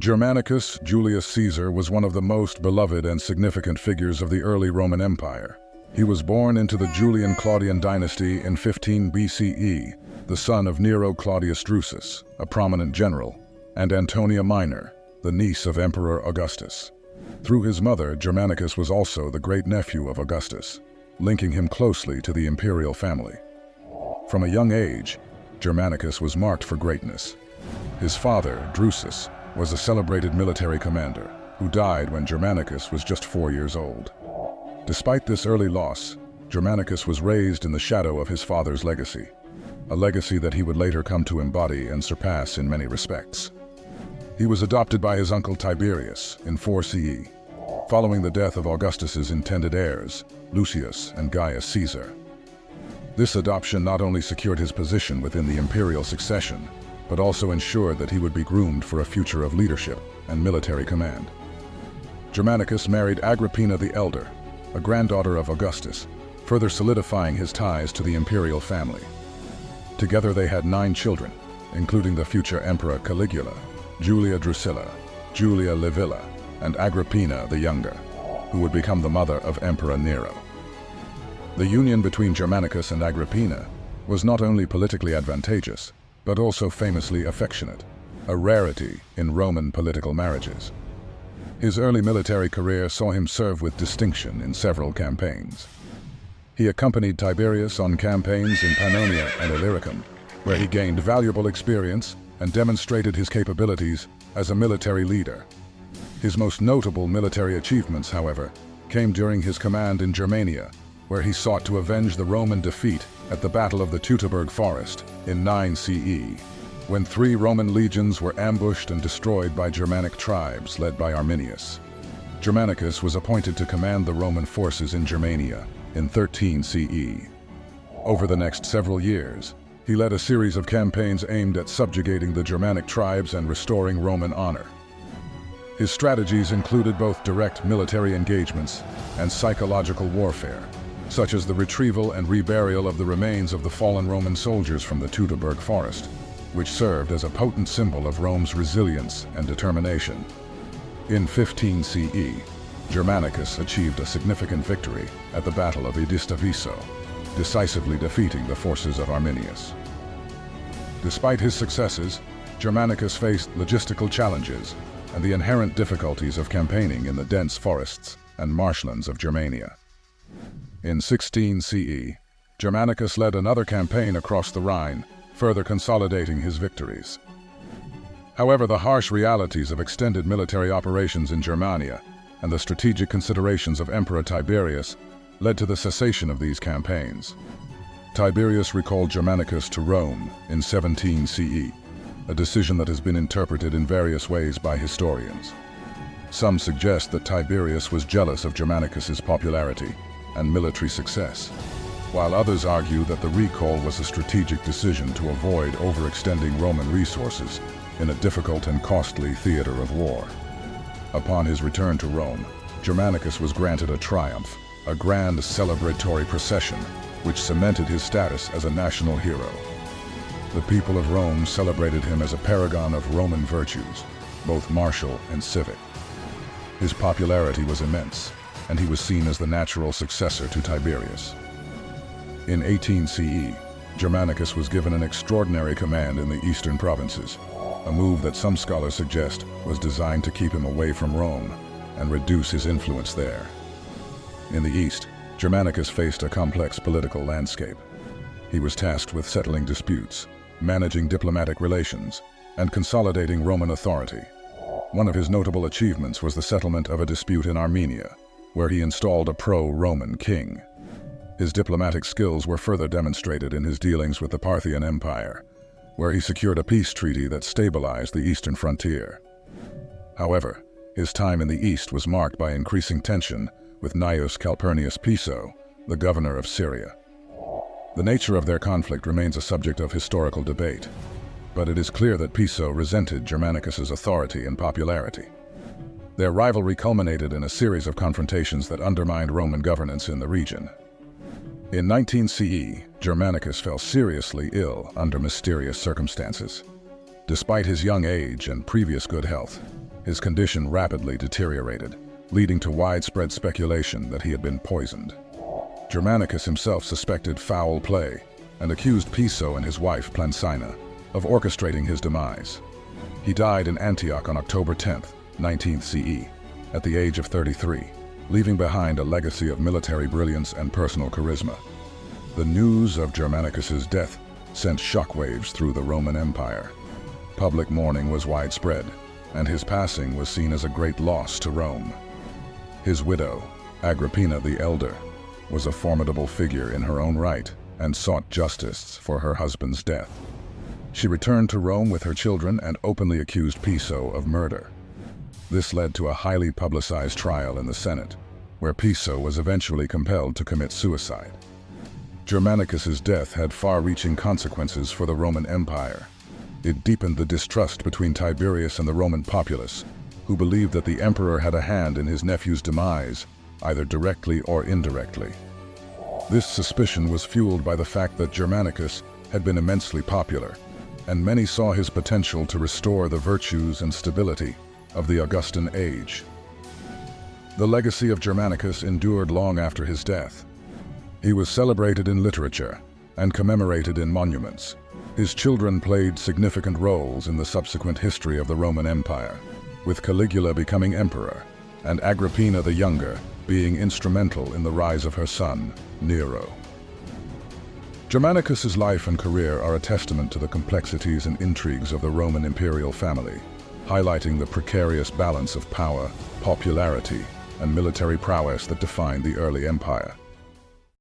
Germanicus Julius Caesar was one of the most beloved and significant figures of the early Roman Empire. He was born into the Julian-Claudian dynasty in 15 BCE, the son of Nero Claudius Drusus, a prominent general, and Antonia Minor, the niece of Emperor Augustus. Through his mother, Germanicus was also the great-nephew of Augustus, linking him closely to the imperial family. From a young age, Germanicus was marked for greatness. His father, Drusus, was a celebrated military commander who died when Germanicus was just 4 years old. Despite this early loss, Germanicus was raised in the shadow of his father's legacy, a legacy that he would later come to embody and surpass in many respects. He was adopted by his uncle Tiberius in 4 CE, following the death of Augustus's intended heirs, Lucius and Gaius Caesar. This adoption not only secured his position within the imperial succession, but also ensured that he would be groomed for a future of leadership and military command. Germanicus married Agrippina the Elder, a granddaughter of Augustus, further solidifying his ties to the imperial family. Together they had 9 children, including the future Emperor Calilgula, Julia Drusilla, Julia Livilla, and Agrippina the Younger, who would become the mother of Emperor Nero. The union between Germanicus and Agrippina was not only politically advantageous, but also famously affectionate, a rarity in Roman political marriages. His early military career saw him serve with distinction in several campaigns. He accompanied Tiberius on campaigns in Pannonia and Illyricum, where he gained valuable experience and demonstrated his capabilities as a military leader. His most notable military achievements, however, came during his command in Germania, where he sought to avenge the Roman defeat at the Battle of the Teutoburg Forest in 9 CE, when 3 Roman legions were ambushed and destroyed by Germanic tribes led by Arminius. Germanicus was appointed to command the Roman forces in Germania in 13 CE. Over the next several years, he led a series of campaigns aimed at subjugating the Germanic tribes and restoring Roman honor. His strategies included both direct military engagements and psychological warfare, such as the retrieval and reburial of the remains of the fallen Roman soldiers from the Teutoburg Forest, which served as a potent symbol of Rome's resilience and determination. In 15 CE, Germanicus achieved a significant victory at the Battle of Edistaviso, decisively defeating the forces of Arminius. Despite his successes, Germanicus faced logistical challenges and the inherent difficulties of campaigning in the dense forests and marshlands of Germania. In 16 CE, Germanicus led another campaign across the Rhine, further consolidating his victories. However, the harsh realities of extended military operations in Germania and the strategic considerations of Emperor Tiberius led to the cessation of these campaigns. Tiberius recalled Germanicus to Rome in 17 CE, a decision that has been interpreted in various ways by historians. Some suggest that Tiberius was jealous of Germanicus's popularity and military success, while others argue that the recall was a strategic decision to avoid overextending Roman resources in a difficult and costly theater of war. Upon his return to Rome, Germanicus was granted a triumph, a grand celebratory procession, which cemented his status as a national hero. The people of Rome celebrated him as a paragon of Roman virtues, both martial and civic. His popularity was immense, and he was seen as the natural successor to Tiberius. In 18 CE, Germanicus was given an extraordinary command in the eastern provinces, a move that some scholars suggest was designed to keep him away from Rome and reduce his influence there. In the east, Germanicus faced a complex political landscape. He was tasked with settling disputes, managing diplomatic relations, and consolidating Roman authority. One of his notable achievements was the settlement of a dispute in Armenia, where he installed a pro-Roman king. His diplomatic skills were further demonstrated in his dealings with the Parthian Empire, where he secured a peace treaty that stabilized the eastern frontier. However, his time in the east was marked by increasing tension with Gnaeus Calpurnius Piso, the governor of Syria. The nature of their conflict remains a subject of historical debate, but it is clear that Piso resented Germanicus's authority and popularity. Their rivalry culminated in a series of confrontations that undermined Roman governance in the region. In 19 CE, Germanicus fell seriously ill under mysterious circumstances. Despite his young age and previous good health, his condition rapidly deteriorated, leading to widespread speculation that he had been poisoned. Germanicus himself suspected foul play and accused Piso and his wife Plancina of orchestrating his demise. He died in Antioch on October 10, 19th CE, at the age of 33, leaving behind a legacy of military brilliance and personal charisma. The news of Germanicus's death sent shockwaves through the Roman Empire. Public mourning was widespread, and his passing was seen as a great loss to Rome. His widow, Agrippina the Elder, was a formidable figure in her own right and sought justice for her husband's death. She returned to Rome with her children and openly accused Piso of murder. This led to a highly publicized trial in the Senate, where Piso was eventually compelled to commit suicide. Germanicus's death had far-reaching consequences for the Roman Empire. It deepened the distrust between Tiberius and the Roman populace, who believed that the emperor had a hand in his nephew's demise, either directly or indirectly. This suspicion was fueled by the fact that Germanicus had been immensely popular, and many saw his potential to restore the virtues and stability of the Augustan age. The legacy of Germanicus endured long after his death. He was celebrated in literature and commemorated in monuments. His children played significant roles in the subsequent history of the Roman Empire, with Calilgula becoming emperor and Agrippina the Younger being instrumental in the rise of her son, Nero. Germanicus's life and career are a testament to the complexities and intrigues of the Roman imperial family, highlighting the precarious balance of power, popularity, and military prowess that defined the early empire.